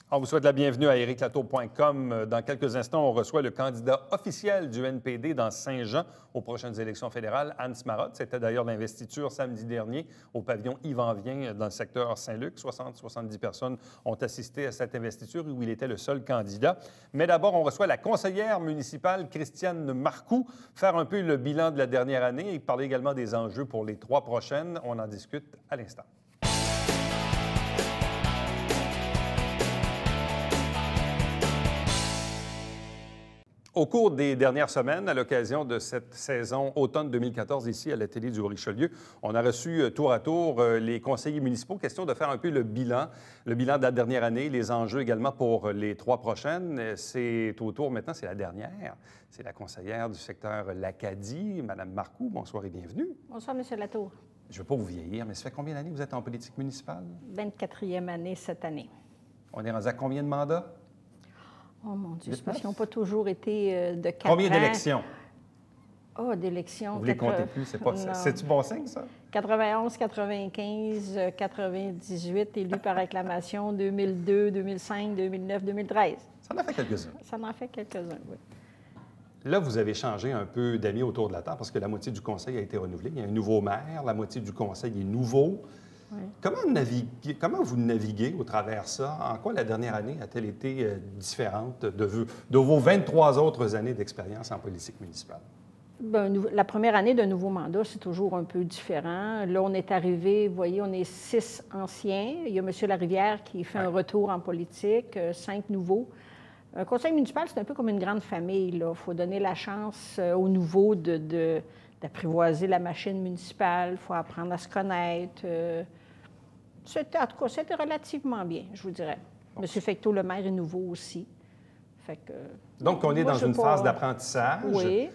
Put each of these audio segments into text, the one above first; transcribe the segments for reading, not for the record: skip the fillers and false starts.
On vous souhaite la bienvenue à ériclatour.com. Dans quelques instants, on reçoit le candidat officiel du NPD dans Saint-Jean aux prochaines élections fédérales, Anne Smarott. C'était d'ailleurs l'investiture samedi dernier au pavillon Yvan-Vien dans le secteur Saint-Luc. 60-70 personnes ont assisté à cette investiture où il était le seul candidat. Mais d'abord, on reçoit la conseillère municipale Christiane Marcoux, faire un peu le bilan de la dernière année et parler également des enjeux pour les 3 prochaines. On en discute à l'instant. Au cours des dernières semaines, à l'occasion de cette saison automne 2014 ici à la télé du Richelieu, on a reçu tour à tour les conseillers municipaux, question de faire un peu le bilan de la dernière année, les enjeux également pour les 3 prochaines. C'est au tour maintenant, c'est la dernière. C'est la conseillère du secteur l'Acadie, Mme Marcoux. Bonsoir et bienvenue. Bonsoir, M. Latour. Je ne veux pas vous vieillir, mais ça fait combien d'années que vous êtes en politique municipale? 24e année cette année. On est rendu à combien de mandats? Oh mon Dieu, c'est parce qu'ils n'ont pas toujours été de 4 ans. Combien d'élections? Oh, d'élections. Vous ne les comptez plus, c'est pas ça. C'est-tu bon signe, ça? 91, 95, 98, élus par acclamation, 2002, 2005, 2009, 2013. Ça en a fait quelques-uns. Ça en fait quelques-uns, oui. Là, vous avez changé un peu d'amis autour de la table parce que la moitié du conseil a été renouvelée. Il y a un nouveau maire, la moitié du conseil est nouveau. Oui. Comment vous naviguez au travers ça? En quoi la dernière année a-t-elle été différente de vos 23 autres années d'expérience en politique municipale? Bien, la première année d'un nouveau mandat, c'est toujours un peu différent. Là, on est arrivé, vous voyez, on est 6 anciens. Il y a M. Larivière qui fait un retour en politique, 5 nouveaux. Un conseil municipal, c'est un peu comme une grande famille. Il faut donner la chance aux nouveaux d'apprivoiser la machine municipale. Il faut apprendre à se connaître. En tout cas, c'était relativement bien, je vous dirais. Bon. M. Fecteau, le maire, est nouveau aussi. Donc, on est dans une phase d'apprentissage. Oui.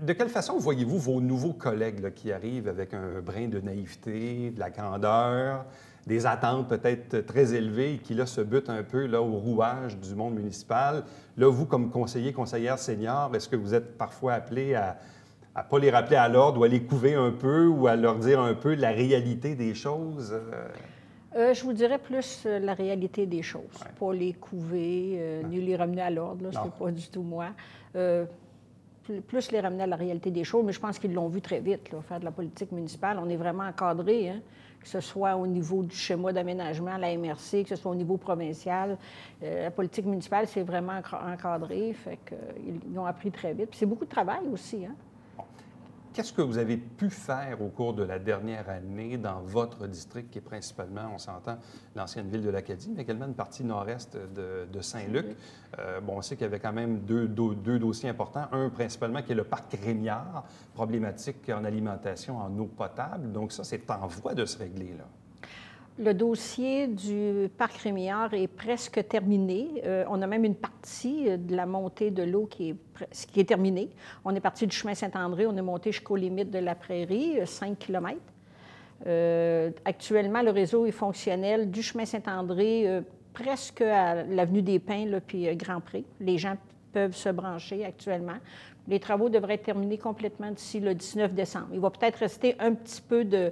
De quelle façon voyez-vous vos nouveaux collègues là, qui arrivent avec un brin de naïveté, de la candeur, des attentes peut-être très élevées et qui, là, se butent un peu là, au rouage du monde municipal? Là, vous, comme conseillère senior, est-ce que vous êtes parfois appelé à ne pas les rappeler à l'ordre ou à les couver un peu ou à leur dire un peu la réalité des choses? Je vous dirais plus la réalité des choses. Ouais. Pas les couver, ni les ramener à l'ordre, c'est pas du tout moi. Plus les ramener à la réalité des choses, mais je pense qu'ils l'ont vu très vite, là, faire de la politique municipale. On est vraiment encadré, hein, que ce soit au niveau du schéma d'aménagement, la MRC, que ce soit au niveau provincial. La politique municipale, c'est vraiment encadré, fait qu'ils ont appris très vite. Puis c'est beaucoup de travail aussi, hein. Qu'est-ce que vous avez pu faire au cours de la dernière année dans votre district, qui est principalement, on s'entend, l'ancienne ville de l'Acadie, mais également une partie nord-est de Saint-Luc? On sait qu'il y avait quand même deux dossiers importants. Un, principalement, qui est le parc Rémiard, problématique en alimentation en eau potable. Donc ça, c'est en voie de se régler, là. Le dossier du parc Rémillard est presque terminé. On a même une partie de la montée de l'eau qui est terminée. On est parti du chemin Saint-André, on est monté jusqu'aux limites de la prairie, 5 km. Actuellement, le réseau est fonctionnel du chemin Saint-André presque à l'avenue des Pins, là, puis Grand-Pré. Les gens peuvent se brancher actuellement. Les travaux devraient être terminés complètement d'ici le 19 décembre. Il va peut-être rester un petit peu de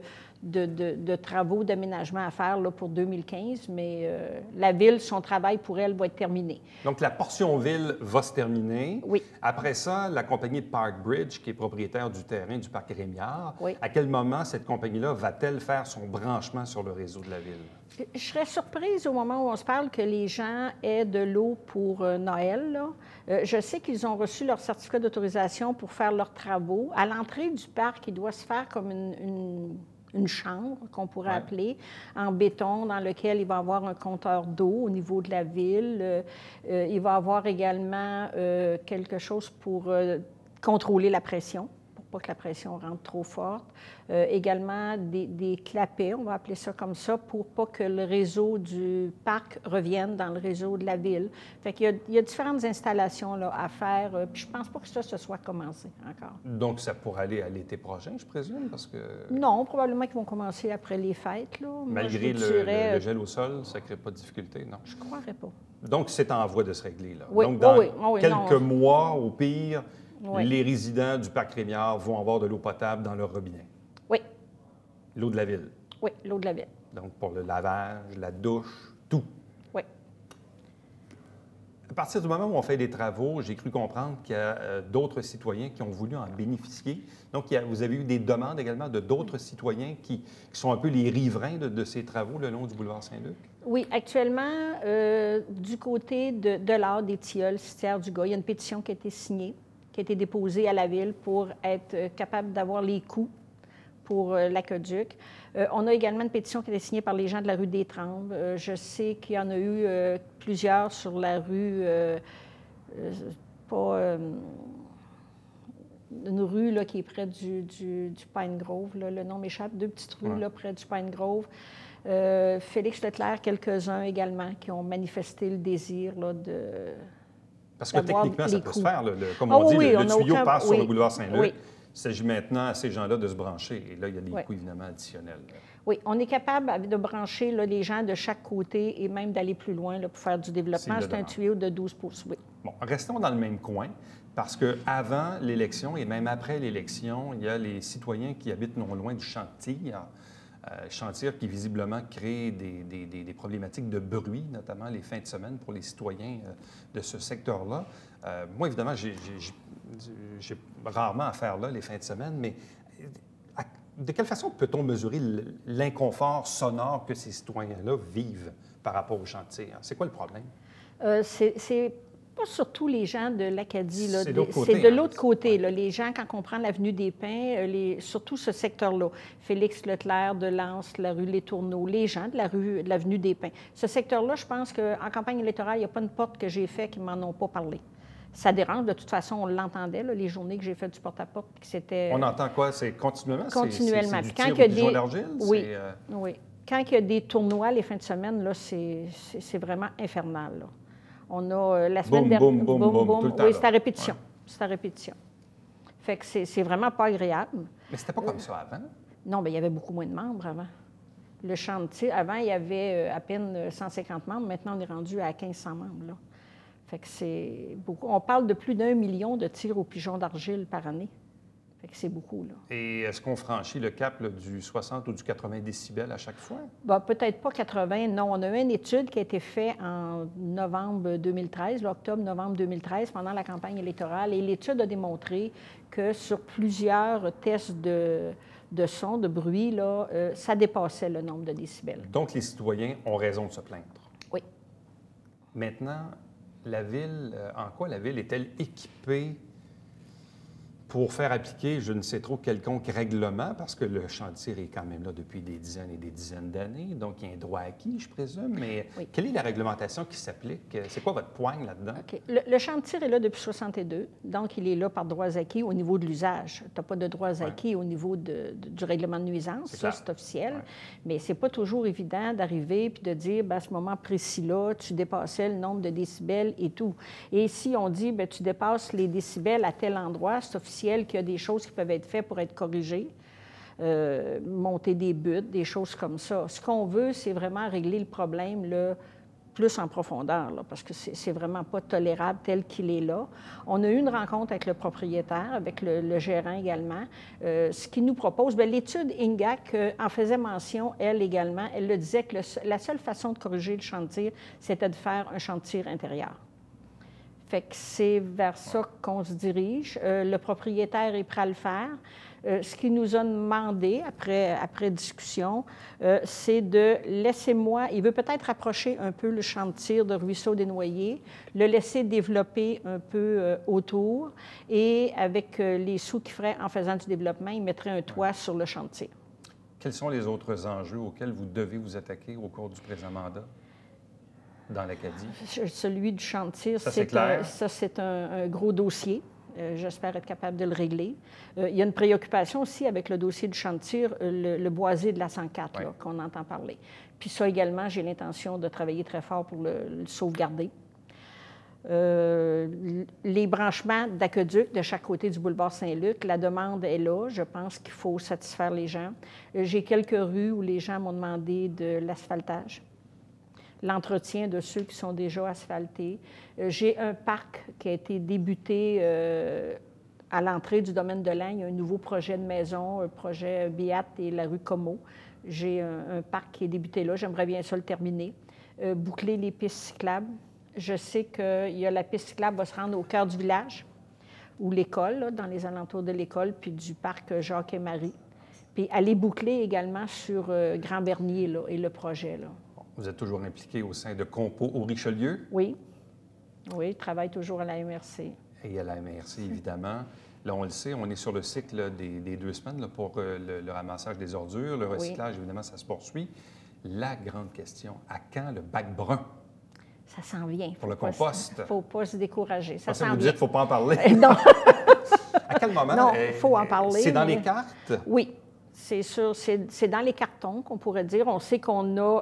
travaux d'aménagement à faire là, pour 2015, mais la ville, son travail pour elle va être terminé. Donc, la portion ville va se terminer. Oui. Après ça, la compagnie de Park Bridge, qui est propriétaire du terrain du parc Rémiard, oui. À quel moment cette compagnie-là va-t-elle faire son branchement sur le réseau de la ville? Je serais surprise au moment où on se parle que les gens aient de l'eau pour Noël, là. Je sais qu'ils ont reçu leur certificat d'autorisation pour faire leurs travaux. À l'entrée du parc, il doit se faire comme une chambre, qu'on pourrait appeler, en béton, dans lequel il va y avoir un compteur d'eau au niveau de la ville. Il va y avoir également quelque chose pour contrôler la pression, pour pas que la pression rentre trop forte. Également des clapets, on va appeler ça comme ça, pour pas que le réseau du parc revienne dans le réseau de la ville. Fait qu'il y a différentes installations là, à faire, puis je pense pas que ça se soit commencé encore. Donc, ça pourrait aller à l'été prochain, je présume, parce que... Non, probablement qu'ils vont commencer après les fêtes, là. Malgré le gel au sol, ça ne crée pas de difficulté, non? Je ne croirais pas. Donc, c'est en voie de se régler, là. Oui, donc, dans oui, quelques mois, au pire, les résidents du parc Rémiard vont avoir de l'eau potable dans leur robinet. Oui. L'eau de la ville. Oui, l'eau de la ville. Donc, pour le lavage, la douche, tout. Oui. partir du moment où on fait des travaux, j'ai cru comprendre qu'il y a d'autres citoyens qui ont voulu en bénéficier. Donc, vous avez eu des demandes également de d'autres citoyens qui sont un peu les riverains de ces travaux le long du boulevard Saint-Luc? Oui, actuellement, du côté de l'art des tilleuls, Citière du Gars, il y a une pétition qui a été signée, qui a été déposée à la Ville pour être capable d'avoir les coûts pour l'aqueduc. On a également une pétition qui a été signée par les gens de la rue des Trembles. Je sais qu'il y en a eu plusieurs sur la rue, une rue là, qui est près du Pine Grove, là, le nom m'échappe, 2 petites rues là, près du Pine Grove. Félix Leclerc, quelques-uns également, qui ont manifesté le désir là, de... Parce que techniquement, ça peut se faire. Comme on dit, le tuyau passe sur le boulevard Saint-Luc. Oui. Il s'agit maintenant à ces gens-là de se brancher. Et là, il y a des coûts évidemment additionnels. Oui, on est capable de brancher là, les gens de chaque côté et même d'aller plus loin là, pour faire du développement. C'est un tuyau de 12 pouces, oui. Bon, restons dans le même coin, parce qu'avant l'élection et même après l'élection, il y a les citoyens qui habitent non loin du champ de tir. Champ de tir qui visiblement crée des problématiques de bruit, notamment les fins de semaine pour les citoyens de ce secteur-là. Moi, évidemment, j'ai rarement affaire là les fins de semaine, mais de quelle façon peut-on mesurer l'inconfort sonore que ces citoyens-là vivent par rapport au champ de tir? C'est quoi le problème? C'est pas surtout les gens de l'Acadie. C'est de l'autre côté. Là, les gens, quand on prend l'avenue des Pins, surtout ce secteur-là, Félix Leclerc, de Lens, la rue Les Tourneaux, les gens de l'avenue des Pins. Ce secteur-là, je pense qu'en campagne électorale, il n'y a pas une porte que j'ai faite qui ne m'en ont pas parlé. Ça dérange. De toute façon, on l'entendait, les journées que j'ai fait du porte-à-porte. On entend quoi? C'est continuellement? Continuellement. C'est du tir au pigeon d'argile? Oui, oui. Quand il y a des tournois les fins de semaine, là, c'est vraiment infernal. Là. On a la semaine dernière... Boum, boum, boum. Oui, c'est à répétition. Ouais. C'est à répétition. Fait que c'est vraiment pas agréable. Mais c'était pas comme ça avant? Non, bien, il y avait beaucoup moins de membres avant. Le champ de tir, avant, il y avait à peine 150 membres. Maintenant, on est rendu à 1500 membres, là. Fait que c'est beaucoup. On parle de plus d'1 million de tirs aux pigeons d'argile par année. Fait que c'est beaucoup, là. Et est-ce qu'on franchit le cap là, du 60 ou du 80 décibels à chaque fois? Bien, peut-être pas 80, non. On a eu une étude qui a été faite en novembre 2013, octobre-novembre 2013, pendant la campagne électorale. Et l'étude a démontré que sur plusieurs tests de son, de bruit, là, ça dépassait le nombre de décibels. Donc, les citoyens ont raison de se plaindre? Oui. Maintenant, la Ville, en quoi la Ville est-elle équipée pour faire appliquer je ne sais trop quelconque règlement, parce que le champ de tir est quand même là depuis des dizaines et des dizaines d'années, donc il y a un droit acquis, je présume, mais oui. Quelle est la réglementation qui s'applique? C'est quoi votre poigne là-dedans? OK. Le champ de tir est là depuis 1962, donc il est là par droits acquis au niveau de l'usage. Tu n'as pas de droits acquis au niveau du règlement de nuisance, ça c'est officiel, mais c'est pas toujours évident d'arriver puis de dire, bien, à ce moment précis-là, tu dépassais le nombre de décibels et tout. Et si on dit, bien, tu dépasses les décibels à tel endroit, c'est officiel qu'il y a des choses qui peuvent être faites pour être corrigées, monter des buts, des choses comme ça. Ce qu'on veut, c'est vraiment régler le problème là, plus en profondeur, là, parce que c'est vraiment pas tolérable tel qu'il est là. On a eu une rencontre avec le propriétaire, avec le gérant également. Ce qu'il nous propose, bien, l'étude INGAC en faisait mention, elle également. Elle le disait que la seule façon de corriger le champ de tir, c'était de faire un champ de tir intérieur. Fait que c'est vers ça qu'on se dirige. Le propriétaire est prêt à le faire. Ce qu'il nous a demandé, après discussion, c'est de laisser-moi... Il veut peut-être rapprocher un peu le champ de tir de Ruisseau-des-Noyers, le laisser développer un peu autour, et avec les sous qu'il ferait en faisant du développement, il mettrait un toit sur le champ de tir. Quels sont les autres enjeux auxquels vous devez vous attaquer au cours du présent mandat dans l'Acadie? Celui du champ de tir, c'est un gros dossier. J'espère être capable de le régler. Il y a une préoccupation aussi avec le dossier du champ de tir, le boisé de la 104, là, qu'on entend parler. Puis ça également, j'ai l'intention de travailler très fort pour le sauvegarder. Les branchements d'aqueduc de chaque côté du boulevard Saint-Luc, la demande est là. Je pense qu'il faut satisfaire les gens. J'ai quelques rues où les gens m'ont demandé de l'asphaltage, l'entretien de ceux qui sont déjà asphaltés. J'ai un parc qui a été débuté à l'entrée du domaine de l'Ain. Il y a un nouveau projet de maison, un projet Biat et la rue Comeau. J'ai un parc qui est débuté là. J'aimerais bien ça le terminer. Boucler les pistes cyclables. Je sais qu'il y a la piste cyclable va se rendre au cœur du village, ou l'école, là, dans les alentours de l'école, puis du parc Jacques et Marie. Puis aller boucler également sur Grand-Bernier là, et le projet. Là. Vous êtes toujours impliqué au sein de Compo au Richelieu? Oui. Oui, je travaille toujours à la MRC. Et à la MRC, évidemment. Là, on le sait, on est sur le cycle des 2 semaines là, pour le ramassage des ordures. Le recyclage, évidemment, ça se poursuit. La grande question, à quand le bac brun? Ça s'en vient. Pour le compost. Il ne faut pas se décourager. Ça s'en vous vient. dites qu'il ne faut pas en parler. Non. À quel moment? Non, il faut en parler. C'est dans les cartes? Oui. C'est sûr, c'est dans les cartons qu'on pourrait dire. On sait qu'on a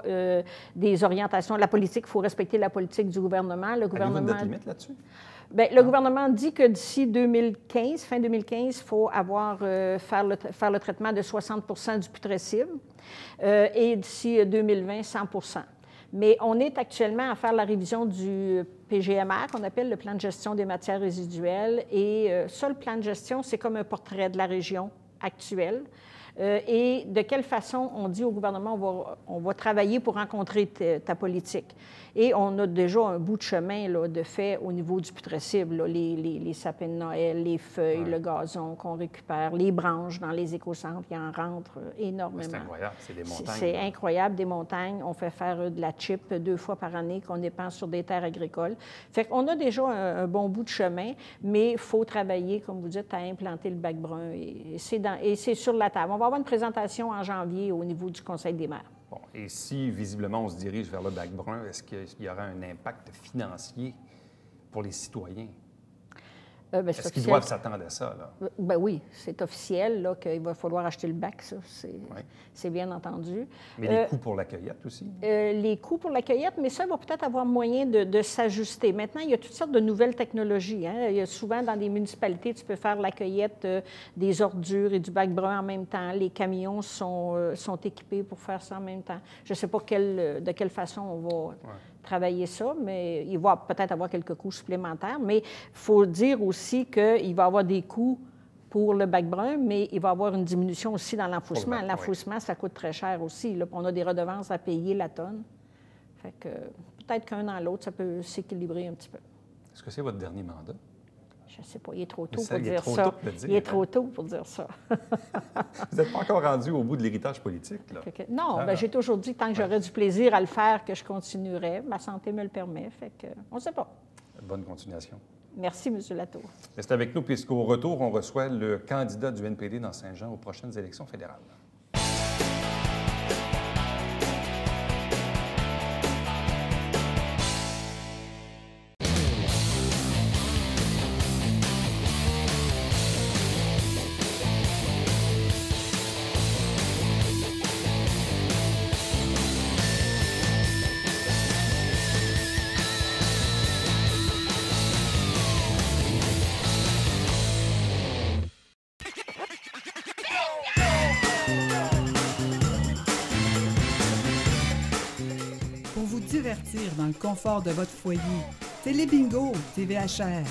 des orientations. La politique, il faut respecter la politique du gouvernement. Le gouvernement. Avez-vous une date limite là-dessus? Bien, le gouvernement dit que d'ici 2015, fin 2015, il faut faire le traitement de 60 du putrescible et d'ici 2020, 100 Mais on est actuellement à faire la révision du PGMR, qu'on appelle le plan de gestion des matières résiduelles. Et ça, le plan de gestion, c'est comme un portrait de la région actuelle. Et de quelle façon on dit au gouvernement, on va travailler pour rencontrer ta politique. Et on a déjà un bout de chemin là, de fait au niveau du putrescible, là, les sapins de Noël, les feuilles, le gazon qu'on récupère, les branches dans les écocentres, il en rentre énormément. C'est incroyable, c'est des montagnes. C'est incroyable, des montagnes. On fait faire de la chip 2 fois par année qu'on dépense sur des terres agricoles. Fait qu'on a déjà un bon bout de chemin, mais il faut travailler, comme vous dites, à implanter le bac brun. Et c'est sur la table. On va avoir une présentation en janvier au niveau du Conseil des maires. Bon, et si, visiblement, on se dirige vers le bac brun, est-ce qu'il y aura un impact financier pour les citoyens? Est-ce qu'ils doivent s'attendre à ça? Là? Ben oui, c'est officiel là, qu'il va falloir acheter le bac, ça, c'est bien entendu. Mais les coûts pour la cueillette aussi? Les coûts pour la cueillette, mais ça va peut-être avoir moyen de s'ajuster. Maintenant, il y a toutes sortes de nouvelles technologies. Hein. Il y a souvent, dans des municipalités, tu peux faire la cueillette des ordures et du bac brun en même temps. Les camions sont équipés pour faire ça en même temps. Je ne sais pas de quelle façon on va... travailler ça, mais il va peut-être avoir quelques coûts supplémentaires. Mais il faut dire aussi qu'il va y avoir des coûts pour le bac brun, mais il va y avoir une diminution aussi dans l'enfouissement. L'enfouissement, ça coûte très cher aussi. Là. On a des redevances à payer la tonne. Fait que peut-être qu'un dans l'autre, ça peut s'équilibrer un petit peu. Est-ce que c'est votre dernier mandat? Je ne sais pas, il est trop tôt pour dire ça. Il est trop tôt pour dire ça. Vous n'êtes pas encore rendu au bout de l'héritage politique, là? Non, bien, j'ai toujours dit que tant que j'aurais du plaisir à le faire, que je continuerais. Ma santé me le permet, fait que on ne sait pas. Bonne continuation. Merci, M. Latour. Restez avec nous, puisqu'au retour, on reçoit le candidat du NPD dans Saint-Jean aux prochaines élections fédérales. Dans le confort de votre foyer. Télébingo, TVHR.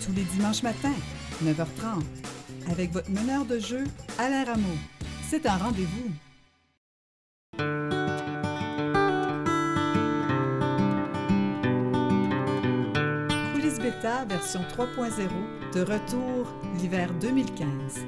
Tous les dimanches matins, 9h30. Avec votre meneur de jeu, Alain Rameau. C'est un rendez-vous. Coulisses Bêta, version 3.0, de retour l'hiver 2015.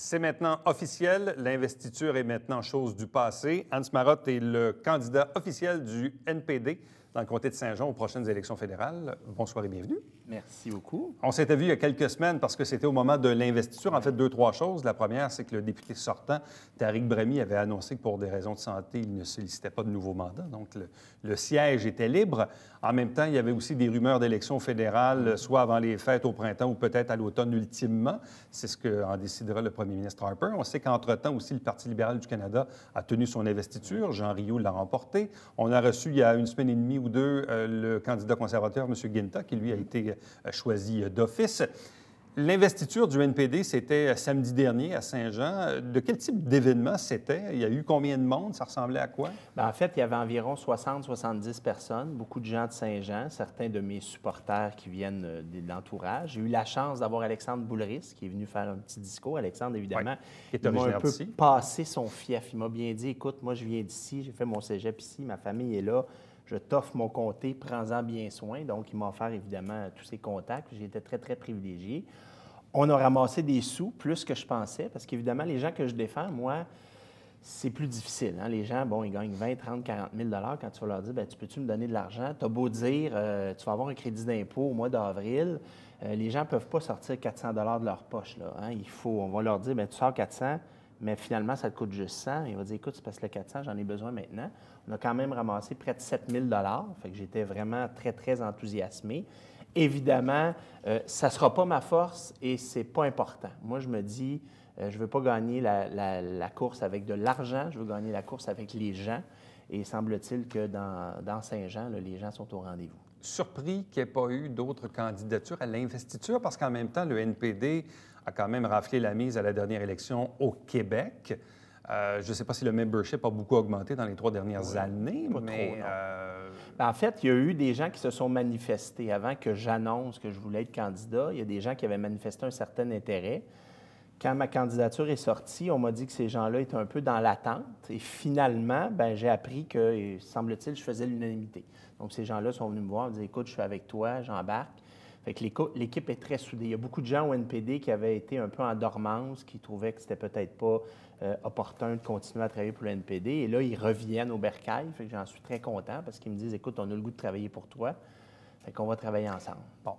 C'est maintenant officiel. L'investiture est maintenant chose du passé. Hans Marotte est le candidat officiel du NPD dans le comté de Saint-Jean aux prochaines élections fédérales. Bonsoir et bienvenue. Merci beaucoup. On s'était vu il y a quelques semaines parce que c'était au moment de l'investiture. En fait, 2-3 choses. La première, c'est que le député sortant, Tariq Brahimi, avait annoncé que pour des raisons de santé, il ne sollicitait pas de nouveau mandat. Donc, le siège était libre. En même temps, il y avait aussi des rumeurs d'élections fédérales, soit avant les fêtes au printemps ou peut-être à l'automne ultimement. C'est ce qu'en décidera le premier ministre Harper. On sait qu'entre-temps aussi, le Parti libéral du Canada a tenu son investiture. Jean Rioux l'a remporté. On a reçu il y a une semaine et demie ou deux le candidat conservateur, M. Guinta, qui lui a été choisi d'office. L'investiture du NPD, c'était samedi dernier à Saint-Jean. De quel type d'événement c'était? Il y a eu combien de monde? Ça ressemblait à quoi? Bien, en fait, il y avait environ 60-70 personnes, beaucoup de gens de Saint-Jean, certains de mes supporters qui viennent de l'entourage. J'ai eu la chance d'avoir Alexandre Boulris qui est venu faire un petit discours. Alexandre, évidemment, qui est il m'a un originaire peu d'ici. passé son fief. Il m'a bien dit, écoute, moi, je viens d'ici, j'ai fait mon cégep ici, ma famille est là, je t'offre mon comté, prends-en bien soin. Donc, il m'a offert, évidemment, tous ses contacts. J'ai été très, très privilégié. On a ramassé des sous, plus que je pensais, parce qu'évidemment, les gens que je défends, moi, c'est plus difficile. Hein? Les gens, bon, ils gagnent 20, 30, 40 000 quand tu vas leur dire, bien, tu peux-tu me donner de l'argent? Tu as beau dire, tu vas avoir un crédit d'impôt au mois d'avril. Les gens ne peuvent pas sortir 400 de leur poche. Là, hein? On va leur dire, bien, tu sors 400, mais finalement, ça te coûte juste 100. Il va dire, écoute, c'est parce que le 400, j'en ai besoin maintenant. On a quand même ramassé près de 7 000 fait que j'étais vraiment très, très enthousiasmé. Évidemment, ça ne sera pas ma force et ce n'est pas important. Moi, je me dis, je ne veux pas gagner la course avec de l'argent, je veux gagner la course avec les gens. Et semble-t-il que dans Saint-Jean, là, les gens sont au rendez-vous. Surpris qu'il n'y ait pas eu d'autres candidatures à l'investiture parce qu'en même temps, le NPD a quand même raflé la mise à la dernière élection au Québec. Je ne sais pas si le membership a beaucoup augmenté dans les 3 dernières années, pas mais... trop, non. En fait, il y a eu des gens qui se sont manifestés avant que j'annonce que je voulais être candidat. Il y a des gens qui avaient manifesté un certain intérêt. Quand ma candidature est sortie, on m'a dit que ces gens-là étaient un peu dans l'attente. Et finalement, bien, j'ai appris que, semble-t-il, je faisais l'unanimité. Donc, ces gens-là sont venus me voir et me dire, écoute, je suis avec toi, j'embarque. Fait que l'équipe est très soudée. Il y a beaucoup de gens au NPD qui avaient été un peu en dormance, qui trouvaient que c'était peut-être pas opportun de continuer à travailler pour le NPD. Et là, ils reviennent au bercail. Fait que j'en suis très content parce qu'ils me disent, écoute, on a le goût de travailler pour toi. Fait qu'on va travailler ensemble. Bon.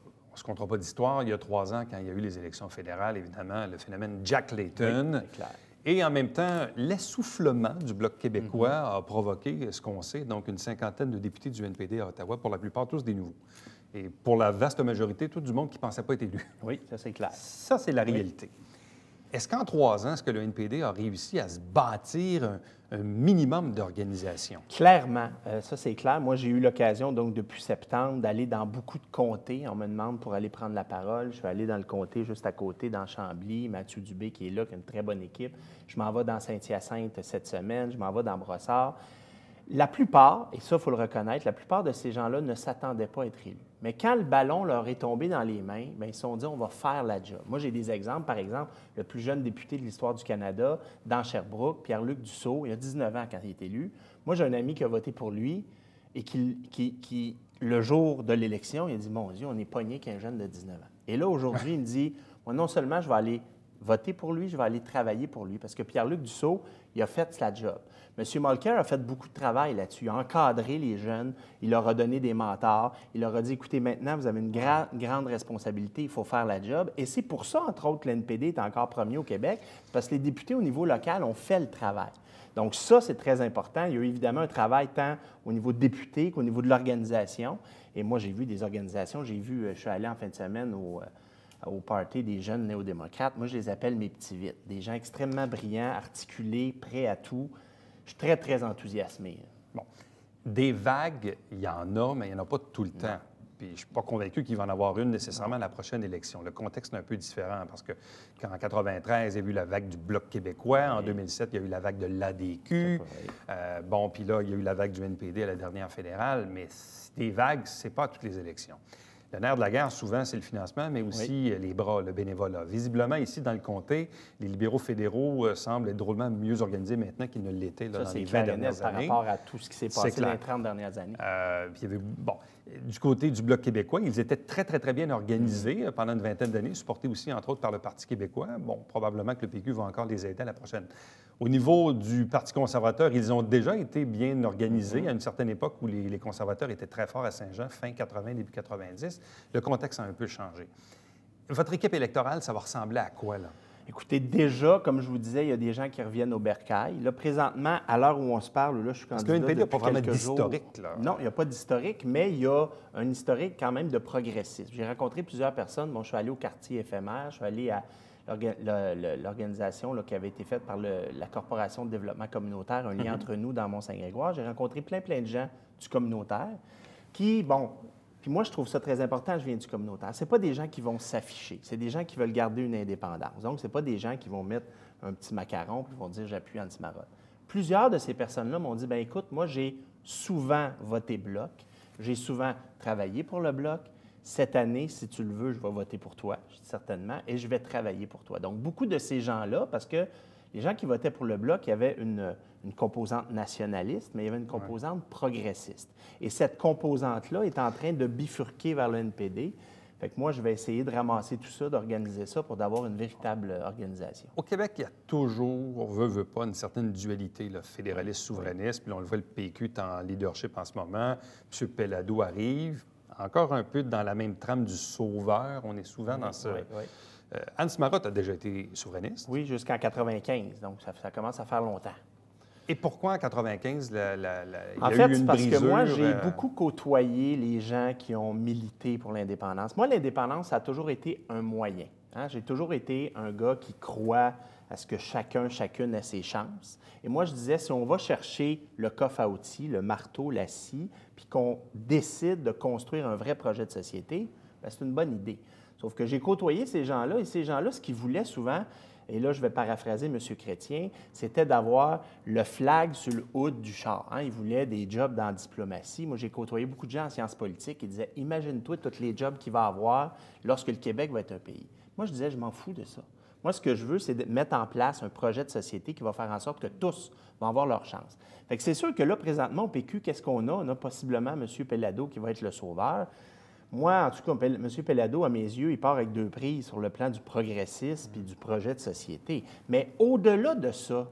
On ne se comptera pas d'histoire. Il y a 3 ans, quand il y a eu les élections fédérales, évidemment, le phénomène Jack Layton. Oui, c'est clair. Et en même temps, l'essoufflement du Bloc québécois a provoqué ce qu'on sait, donc une 50aine de députés du NPD à Ottawa, pour la plupart tous des nouveaux. Et pour la vaste majorité, tout du monde qui ne pensait pas être élu. Oui, ça c'est clair. Ça, c'est la réalité. Est-ce qu'en 3 ans, est-ce que le NPD a réussi à se bâtir un minimum d'organisation? Clairement, ça c'est clair. Moi, j'ai eu l'occasion, donc, depuis septembre, d'aller dans beaucoup de comtés. On me demande pour aller prendre la parole. Je suis allé dans le comté juste à côté, dans Chambly. Mathieu Dubé, qui est là, qui a une très bonne équipe. Je m'en vais dans Saint-Hyacinthe cette semaine. Je m'en vais dans Brossard. La plupart, et ça, il faut le reconnaître, la plupart de ces gens-là ne s'attendaient pas à être élus. Mais quand le ballon leur est tombé dans les mains, bien, ils se sont dit, on va faire la job. Moi, j'ai des exemples. Par exemple, le plus jeune député de l'histoire du Canada, dans Sherbrooke, Pierre-Luc Dussault, il a 19 ans quand il est élu. Moi, j'ai un ami qui a voté pour lui et qui le jour de l'élection, il a dit, mon Dieu, on est pogné qu'un jeune de 19 ans. Et là, aujourd'hui, il me dit, moi, non seulement je vais aller voter pour lui, je vais aller travailler pour lui. Parce que Pierre-Luc Dussault, il a fait la job. M. Mulcair a fait beaucoup de travail là-dessus. Il a encadré les jeunes, il leur a donné des mentors, il leur a dit, écoutez, maintenant, vous avez une grande responsabilité, il faut faire la job. Et c'est pour ça, entre autres, que l'NPD est encore premier au Québec, parce que les députés au niveau local ont fait le travail. Donc ça, c'est très important. Il y a eu évidemment un travail tant au niveau de députés qu'au niveau de l'organisation. Et moi, j'ai vu des organisations, je suis allé en fin de semaine au party des jeunes néo-démocrates. Moi, je les appelle mes petits vites. Des gens extrêmement brillants, articulés, prêts à tout. Je suis très, très enthousiasmé. Bon. Des vagues, il y en a, mais il n'y en a pas tout le temps. Puis je ne suis pas convaincu qu'il va en avoir une nécessairement à la prochaine élection. Le contexte est un peu différent parce que quand en 1993, il y a eu la vague du Bloc québécois. En 2007, il y a eu la vague de l'ADQ. Bon, puis là, il y a eu la vague du NPD à la dernière fédérale. Mais des vagues, ce n'est pas à toutes les élections. Le nerf de la guerre, souvent, c'est le financement, mais aussi les bras, le bénévolat. Visiblement, ici, dans le comté, les libéraux fédéraux semblent être drôlement mieux organisés maintenant qu'ils ne l'étaient dans les 20 dernières années. Par rapport à tout ce qui s'est passé dans les 30 dernières années. Puis il y avait, bon, du côté du Bloc québécois, ils étaient très, très, très bien organisés pendant une vingtaine d'années, supportés aussi, entre autres, par le Parti québécois. Bon, probablement que le PQ va encore les aider à la prochaine. Au niveau du Parti conservateur, ils ont déjà été bien organisés à une certaine époque où les conservateurs étaient très forts à Saint-Jean, fin 80, début 90. Le contexte a un peu changé. Votre équipe électorale, ça va ressembler à quoi, là? Écoutez, déjà, comme je vous disais, il y a des gens qui reviennent au bercail. Là, présentement, à l'heure où on se parle, là, je suis candidat. Parce que le NPD n'a pas vraiment d'historique, d'historique, là. Non, il n'y a pas d'historique, mais il y a un historique quand même de progressisme. J'ai rencontré plusieurs personnes. Bon, je suis allé au quartier éphémère, je suis allé à l'organisation là, qui avait été faite par la Corporation de développement communautaire, un lien entre nous dans Mont-Saint-Grégoire. J'ai rencontré plein de gens du communautaire qui, bon, Puis moi, je trouve ça très important, je viens du communautaire. Ce pas des gens qui vont s'afficher, c'est des gens qui veulent garder une indépendance. Donc, ce pas des gens qui vont mettre un petit macaron puis vont dire « j'appuie Hans Marotte ». Plusieurs de ces personnes-là m'ont dit « bien écoute, moi, j'ai souvent voté Bloc, j'ai souvent travaillé pour le Bloc. Cette année, si tu le veux, je vais voter pour toi, certainement, et je vais travailler pour toi. » Donc, beaucoup de ces gens-là, parce que les gens qui votaient pour le Bloc, il y avait une composante nationaliste, mais il y avait une composante progressiste. Et cette composante-là est en train de bifurquer vers le NPD. Fait que moi, je vais essayer de ramasser tout ça, d'organiser ça pour d'avoir une véritable organisation. Au Québec, il y a toujours, on veut pas, une certaine dualité, là, fédéraliste-souverainiste. Puis on le voit, le PQ est en leadership en ce moment. M. Pellado arrive, encore un peu dans la même trame du sauveur. On est souvent dans ce... Hans Marotte a déjà été souverainiste. Oui, jusqu'en 1995, donc ça commence à faire longtemps. Et pourquoi en 1995, il en y fait, a eu une parce brisure? Que moi, j'ai beaucoup côtoyé les gens qui ont milité pour l'indépendance. Moi, l'indépendance, ça a toujours été un moyen. Hein? J'ai toujours été un gars qui croit à ce que chacune ait ses chances. Et moi, je disais, si on va chercher le coffre à outils, le marteau, la scie, puis qu'on décide de construire un vrai projet de société, bien, c'est une bonne idée. Sauf que j'ai côtoyé ces gens-là, et ces gens-là, ce qu'ils voulaient souvent, et là, je vais paraphraser M. Chrétien, c'était d'avoir le flag sur le hood du char. Hein? Ils voulaient des jobs dans la diplomatie. Moi, j'ai côtoyé beaucoup de gens en sciences politiques qui disaient « Imagine-toi tous les jobs qu'il va avoir lorsque le Québec va être un pays. » Moi, je disais « Je m'en fous de ça. Moi, ce que je veux, c'est de mettre en place un projet de société qui va faire en sorte que tous vont avoir leur chance. » Fait que c'est sûr que là, présentement, au PQ, qu'est-ce qu'on a? On a possiblement M. Pellado qui va être le sauveur. Moi, en tout cas, M. Pellado, à mes yeux, il part avec deux prises sur le plan du progressisme et du projet de société. Mais au-delà de ça,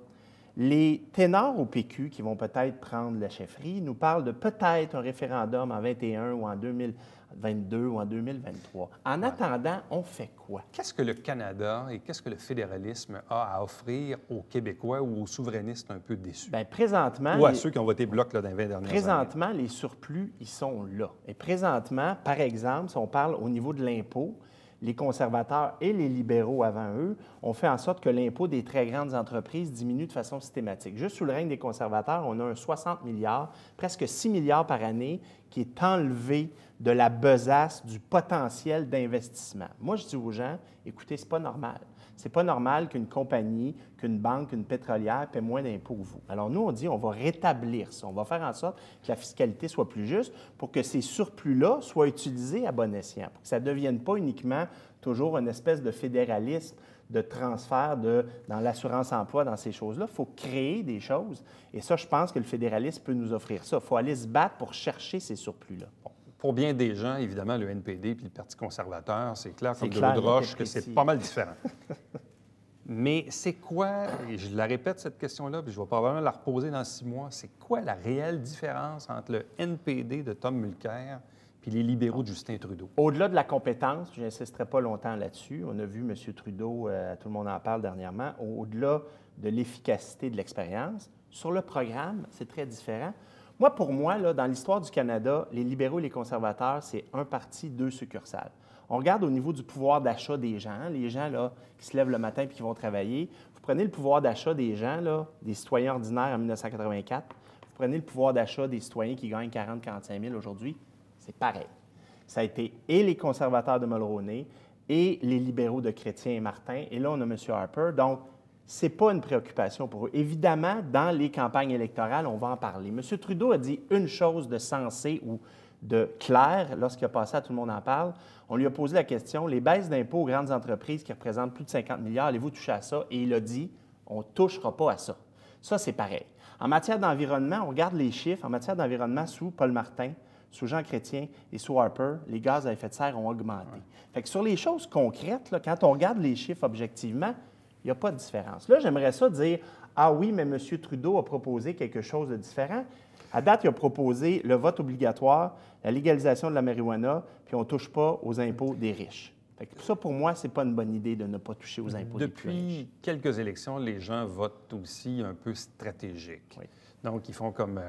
les ténors au PQ qui vont peut-être prendre la chefferie nous parlent de peut-être un référendum en 2021 ou en 2022 ou en 2023. En attendant, on fait quoi? Qu'est-ce que le Canada et qu'est-ce que le fédéralisme a à offrir aux Québécois ou aux souverainistes un peu déçus? Bien, présentement... Ou à ceux qui ont voté Bloc là, dans les 20 dernières années? Présentement, les surplus, ils sont là. Et présentement, par exemple, si on parle au niveau de l'impôt, les conservateurs et les libéraux avant eux ont fait en sorte que l'impôt des très grandes entreprises diminue de façon systématique. Juste sous le règne des conservateurs, on a un 60 milliards, presque 6 milliards par année qui est enlevé de la besace du potentiel d'investissement. Moi, je dis aux gens, écoutez, c'est pas normal. C'est pas normal qu'une compagnie, qu'une banque, qu'une pétrolière paie moins d'impôts que vous. Alors nous, on dit, on va rétablir ça. On va faire en sorte que la fiscalité soit plus juste pour que ces surplus-là soient utilisés à bon escient, pour que ça ne devienne pas uniquement toujours une espèce de fédéralisme, de transfert dans l'assurance-emploi, dans ces choses-là. Il faut créer des choses. Et ça, je pense que le fédéralisme peut nous offrir ça. Il faut aller se battre pour chercher ces surplus-là. Pour bien des gens, évidemment, le NPD puis le Parti conservateur, c'est clair comme de l'eau de roche que c'est pas mal différent. Mais c'est quoi, et je la répète cette question-là, puis je vais probablement la reposer dans 6 mois, c'est quoi la réelle différence entre le NPD de Tom Mulcair puis les libéraux de Justin Trudeau? Au-delà de la compétence, je n'insisterai pas longtemps là-dessus. On a vu M. Trudeau, tout le monde en parle dernièrement, au-delà de l'efficacité de l'expérience. Sur le programme, c'est très différent. Moi, pour moi, là, dans l'histoire du Canada, les libéraux et les conservateurs, c'est un parti, 2 succursales. On regarde au niveau du pouvoir d'achat des gens, les gens là, qui se lèvent le matin et qui vont travailler. Vous prenez le pouvoir d'achat des gens, là, des citoyens ordinaires en 1984, vous prenez le pouvoir d'achat des citoyens qui gagnent 40-45 000 aujourd'hui, c'est pareil. Ça a été et les conservateurs de Mulroney et les libéraux de Chrétien et Martin, et là, on a M. Harper. Donc, ce n'est pas une préoccupation pour eux. Évidemment, dans les campagnes électorales, on va en parler. M. Trudeau a dit une chose de sensé ou de clair lorsqu'il a passé à Tout le monde en parle. On lui a posé la question, les baisses d'impôts aux grandes entreprises qui représentent plus de 50 milliards, allez-vous toucher à ça? Et il a dit, on ne touchera pas à ça. Ça, c'est pareil. En matière d'environnement, on regarde les chiffres. En matière d'environnement, sous Paul Martin, sous Jean Chrétien et sous Harper, les gaz à effet de serre ont augmenté. Fait que sur les choses concrètes, là, quand on regarde les chiffres objectivement, il n'y a pas de différence. Là, j'aimerais ça dire, ah oui, mais M. Trudeau a proposé quelque chose de différent. À date, il a proposé le vote obligatoire, la légalisation de la marijuana, puis on ne touche pas aux impôts des riches. Fait que ça, pour moi, ce n'est pas une bonne idée de ne pas toucher aux impôts des plus riches. Depuis quelques élections, les gens votent aussi un peu stratégique. Oui. Donc, ils font comme...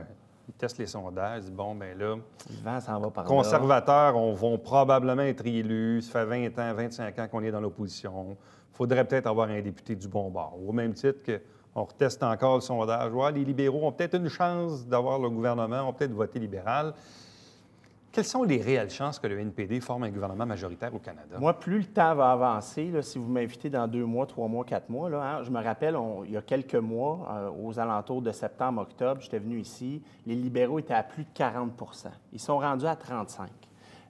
ils testent les sondages, ils disent, bon, bien là, le vent s'en va par là. Conservateurs vont probablement être élus. Ça fait 20 ans, 25 ans qu'on est dans l'opposition. Il faudrait peut-être avoir un député du bon bord. Au même titre qu'on reteste encore le sondage. Ouais, les libéraux ont peut-être une chance d'avoir le gouvernement, ont peut-être voté libéral. Quelles sont les réelles chances que le NPD forme un gouvernement majoritaire au Canada? Moi, plus le temps va avancer, là, si vous m'invitez dans 2 mois, 3 mois, 4 mois, là, hein, je me rappelle, il y a quelques mois, aux alentours de septembre, octobre, j'étais venu ici, les libéraux étaient à plus de 40 %. Ils sont rendus à 35 %.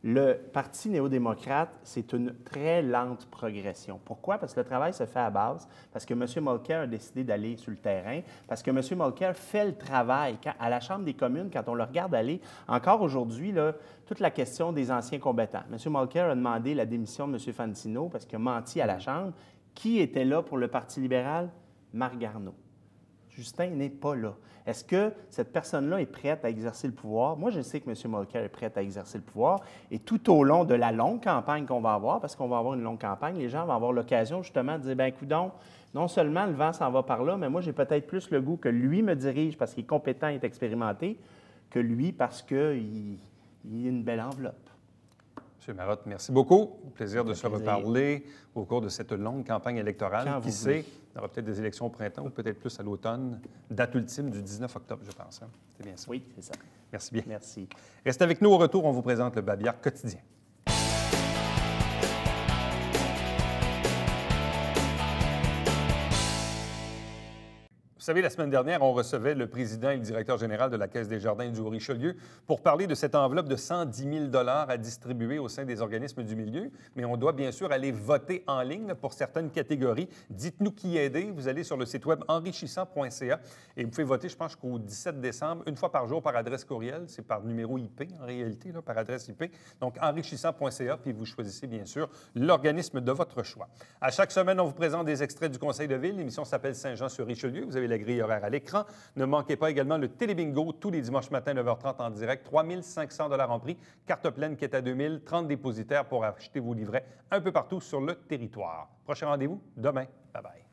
Le Parti néo-démocrate, c'est une très lente progression. Pourquoi? Parce que le travail se fait à base, parce que M. Mulcair a décidé d'aller sur le terrain, parce que M. Mulcair fait le travail. À la Chambre des communes, quand on le regarde aller, encore aujourd'hui, là, toute la question des anciens combattants. M. Mulcair a demandé la démission de M. Fantino parce qu'il a menti à la Chambre. Qui était là pour le Parti libéral? Marc Garneau. Justin n'est pas là. Est-ce que cette personne-là est prête à exercer le pouvoir? Moi, je sais que M. Mulcair est prêt à exercer le pouvoir. Et tout au long de la longue campagne qu'on va avoir, parce qu'on va avoir une longue campagne, les gens vont avoir l'occasion justement de dire, bien, coudonc, non seulement le vent s'en va par là, mais moi, j'ai peut-être plus le goût que lui me dirige parce qu'il est compétent et expérimenté, que lui parce qu'il a une belle enveloppe. M. Marotte, merci beaucoup. Au plaisir de se reparler au cours de cette longue campagne électorale. Qui sait, il y aura peut-être des élections au printemps ou peut-être plus à l'automne. Date ultime du 19 octobre, je pense. Hein? C'est bien ça? Oui, c'est ça. Merci bien. Merci. Restez avec nous. Au retour, on vous présente le Babillard quotidien. Vous savez, la semaine dernière, on recevait le président et le directeur général de la Caisse des Jardins du Haut-Richelieu pour parler de cette enveloppe de 110 000 $ à distribuer au sein des organismes du milieu. Mais on doit bien sûr aller voter en ligne pour certaines catégories. Dites-nous qui aider. Vous allez sur le site web enrichissant.ca et vous pouvez voter, je pense, jusqu'au 17 décembre, une fois par jour par adresse courriel. C'est par numéro IP, en réalité, là, par adresse IP. Donc, enrichissant.ca, puis vous choisissez, bien sûr, l'organisme de votre choix. À chaque semaine, on vous présente des extraits du Conseil de ville. L'émission s'appelle Saint-Jean-sur-Richelieu. Vous avez la grille horaire à l'écran. Ne manquez pas également le Télébingo tous les dimanches matins 9h30 en direct. 3 500 $ en prix. Carte pleine qui est à 2 000. 30 dépositaires pour acheter vos livrets un peu partout sur le territoire. Prochain rendez-vous demain. Bye-bye.